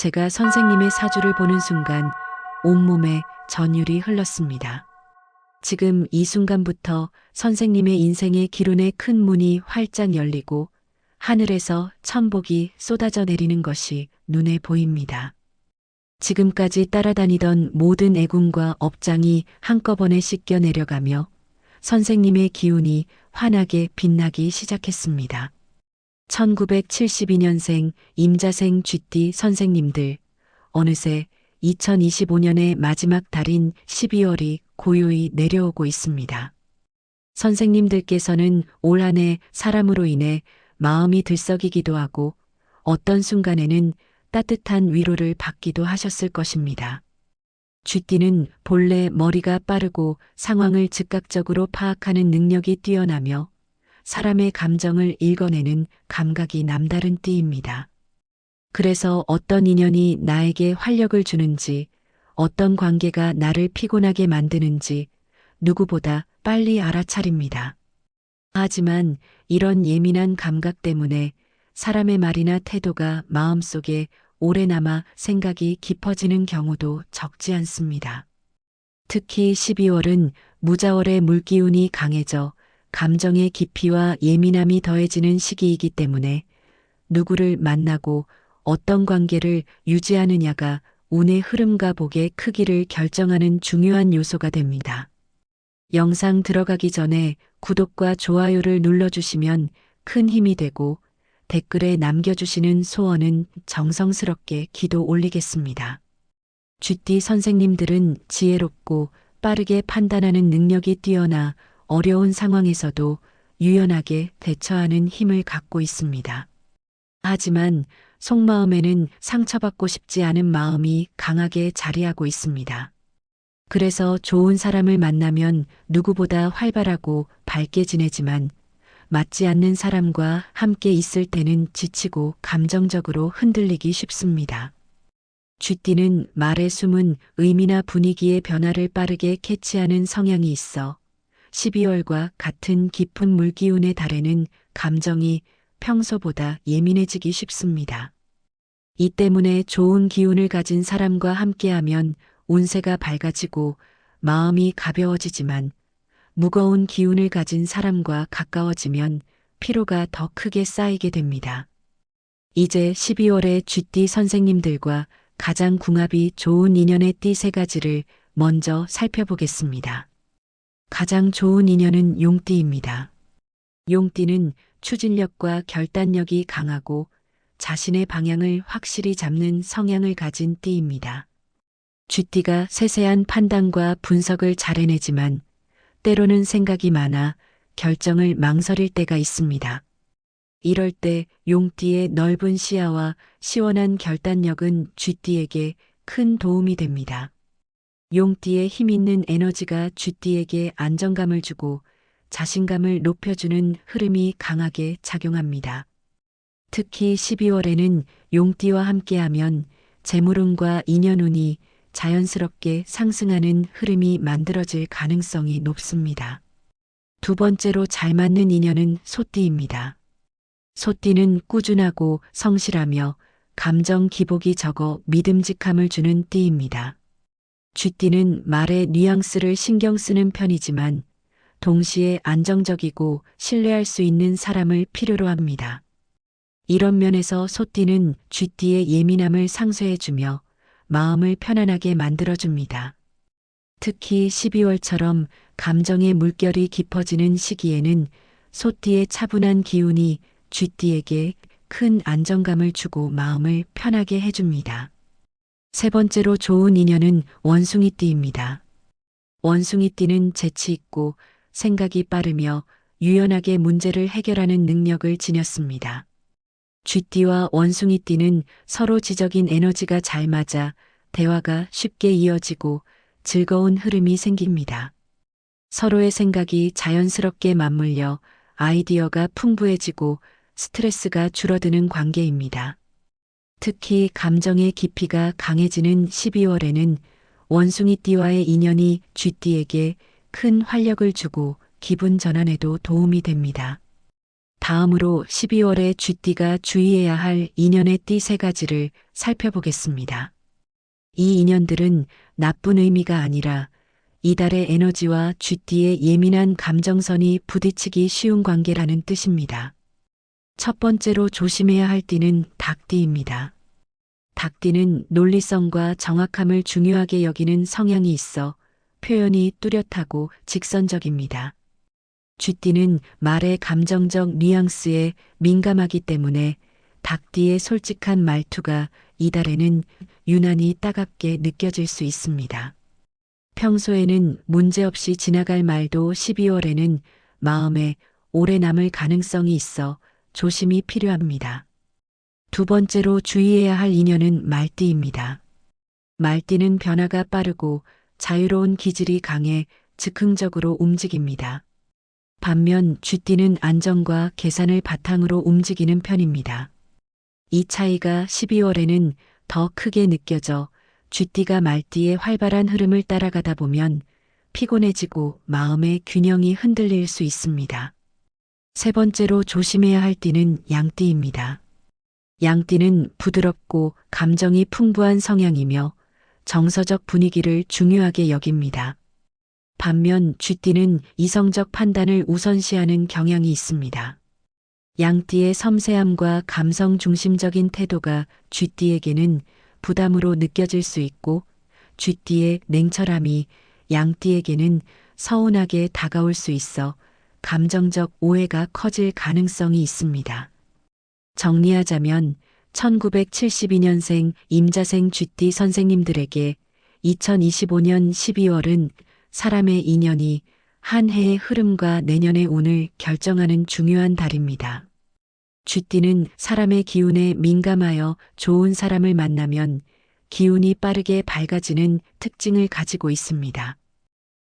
제가 선생님의 사주를 보는 순간 온몸에 전율이 흘렀습니다. 지금 이 순간부터 선생님의 인생의 기론의 큰 문이 활짝 열리고 하늘에서 천복이 쏟아져 내리는 것이 눈에 보입니다. 지금까지 따라다니던 모든 애군과 업장이 한꺼번에 씻겨 내려가며 선생님의 기운이 환하게 빛나기 시작했습니다. 1972년생 임자생 쥐띠 선생님들, 어느새 2025년의 마지막 달인 12월이 고요히 내려오고 있습니다. 선생님들께서는 올 한 해 사람으로 인해 마음이 들썩이기도 하고 어떤 순간에는 따뜻한 위로를 받기도 하셨을 것입니다. 쥐띠는 본래 머리가 빠르고 상황을 즉각적으로 파악하는 능력이 뛰어나며 사람의 감정을 읽어내는 감각이 남다른 띠입니다. 그래서 어떤 인연이 나에게 활력을 주는지, 어떤 관계가 나를 피곤하게 만드는지 누구보다 빨리 알아차립니다. 하지만 이런 예민한 감각 때문에 사람의 말이나 태도가 마음속에 오래 남아 생각이 깊어지는 경우도 적지 않습니다. 특히 12월은 무자월의 물기운이 강해져 감정의 깊이와 예민함이 더해지는 시기이기 때문에 누구를 만나고 어떤 관계를 유지하느냐가 운의 흐름과 복의 크기를 결정하는 중요한 요소가 됩니다. 영상 들어가기 전에 구독과 좋아요를 눌러주시면 큰 힘이 되고 댓글에 남겨주시는 소원은 정성스럽게 기도 올리겠습니다. 쥐띠 선생님들은 지혜롭고 빠르게 판단하는 능력이 뛰어나 어려운 상황에서도 유연하게 대처하는 힘을 갖고 있습니다. 하지만 속마음에는 상처받고 싶지 않은 마음이 강하게 자리하고 있습니다. 그래서 좋은 사람을 만나면 누구보다 활발하고 밝게 지내지만 맞지 않는 사람과 함께 있을 때는 지치고 감정적으로 흔들리기 쉽습니다. 쥐띠는 말에 숨은 의미나 분위기의 변화를 빠르게 캐치하는 성향이 있어 12월과 같은 깊은 물기운의 달에는 감정이 평소보다 예민해지기 쉽습니다. 이 때문에 좋은 기운을 가진 사람과 함께하면 운세가 밝아지고 마음이 가벼워지지만 무거운 기운을 가진 사람과 가까워지면 피로가 더 크게 쌓이게 됩니다. 이제 12월의 쥐띠 선생님들과 가장 궁합이 좋은 인연의 띠 3가지를 먼저 살펴보겠습니다. 가장 좋은 인연은 용띠입니다. 용띠는 추진력과 결단력이 강하고 자신의 방향을 확실히 잡는 성향을 가진 띠입니다. 쥐띠가 세세한 판단과 분석을 잘 해내지만 때로는 생각이 많아 결정을 망설일 때가 있습니다. 이럴 때 용띠의 넓은 시야와 시원한 결단력은 쥐띠에게 큰 도움이 됩니다. 용띠의 힘 있는 에너지가 쥐띠에게 안정감을 주고 자신감을 높여주는 흐름이 강하게 작용합니다. 특히 12월에는 용띠와 함께하면 재물운과 인연운이 자연스럽게 상승하는 흐름이 만들어질 가능성이 높습니다. 두 번째로 잘 맞는 인연은 소띠입니다. 소띠는 꾸준하고 성실하며 감정 기복이 적어 믿음직함을 주는 띠입니다. 쥐띠는 말의 뉘앙스를 신경 쓰는 편이지만 동시에 안정적이고 신뢰할 수 있는 사람을 필요로 합니다. 이런 면에서 소띠는 쥐띠의 예민함을 상쇄해주며 마음을 편안하게 만들어줍니다. 특히 12월처럼 감정의 물결이 깊어지는 시기에는 소띠의 차분한 기운이 쥐띠에게 큰 안정감을 주고 마음을 편하게 해줍니다. 세 번째로 좋은 인연은 원숭이띠입니다. 원숭이띠는 재치 있고 생각이 빠르며 유연하게 문제를 해결하는 능력을 지녔습니다. 쥐띠와 원숭이띠는 서로 지적인 에너지가 잘 맞아 대화가 쉽게 이어지고 즐거운 흐름이 생깁니다. 서로의 생각이 자연스럽게 맞물려 아이디어가 풍부해지고 스트레스가 줄어드는 관계입니다. 특히 감정의 깊이가 강해지는 12월에는 원숭이띠와의 인연이 쥐띠에게 큰 활력을 주고 기분 전환에도 도움이 됩니다. 다음으로 12월에 쥐띠가 주의해야 할 인연의 띠 3가지를 살펴보겠습니다. 이 인연들은 나쁜 의미가 아니라 이달의 에너지와 쥐띠의 예민한 감정선이 부딪히기 쉬운 관계라는 뜻입니다. 첫 번째로 조심해야 할 띠는 닭띠입니다. 닭띠는 논리성과 정확함을 중요하게 여기는 성향이 있어 표현이 뚜렷하고 직선적입니다. 쥐띠는 말의 감정적 뉘앙스에 민감하기 때문에 닭띠의 솔직한 말투가 이달에는 유난히 따갑게 느껴질 수 있습니다. 평소에는 문제없이 지나갈 말도 12월에는 마음에 오래 남을 가능성이 있어 조심이 필요합니다. 두 번째로 주의해야 할 인연은 말띠입니다. 말띠는 변화가 빠르고 자유로운 기질이 강해 즉흥적으로 움직입니다. 반면 쥐띠는 안정과 계산을 바탕으로 움직이는 편입니다. 이 차이가 12월에는 더 크게 느껴져 쥐띠가 말띠의 활발한 흐름을 따라가다 보면 피곤해지고 마음의 균형이 흔들릴 수 있습니다. 세 번째로 조심해야 할 띠는 양띠입니다. 양띠는 부드럽고 감정이 풍부한 성향이며 정서적 분위기를 중요하게 여깁니다. 반면 쥐띠는 이성적 판단을 우선시하는 경향이 있습니다. 양띠의 섬세함과 감성 중심적인 태도가 쥐띠에게는 부담으로 느껴질 수 있고 쥐띠의 냉철함이 양띠에게는 서운하게 다가올 수 있어 감정적 오해가 커질 가능성이 있습니다. 정리하자면 1972년생 임자생 쥐띠 선생님들에게 2025년 12월은 사람의 인연이 한 해의 흐름과 내년의 운을 결정하는 중요한 달입니다. 쥐띠는 사람의 기운에 민감하여 좋은 사람을 만나면 기운이 빠르게 밝아지는 특징을 가지고 있습니다.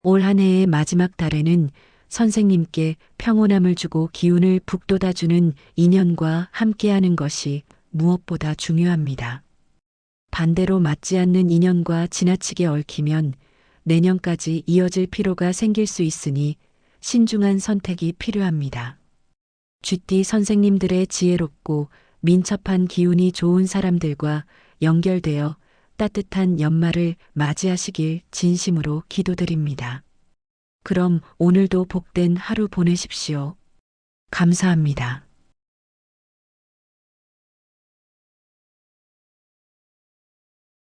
올 한 해의 마지막 달에는 선생님께 평온함을 주고 기운을 북돋아주는 인연과 함께하는 것이 무엇보다 중요합니다. 반대로 맞지 않는 인연과 지나치게 얽히면 내년까지 이어질 필요가 생길 수 있으니 신중한 선택이 필요합니다. 쥐띠 선생님들의 지혜롭고 민첩한 기운이 좋은 사람들과 연결되어 따뜻한 연말을 맞이하시길 진심으로 기도드립니다. 그럼 오늘도 복된 하루 보내십시오. 감사합니다.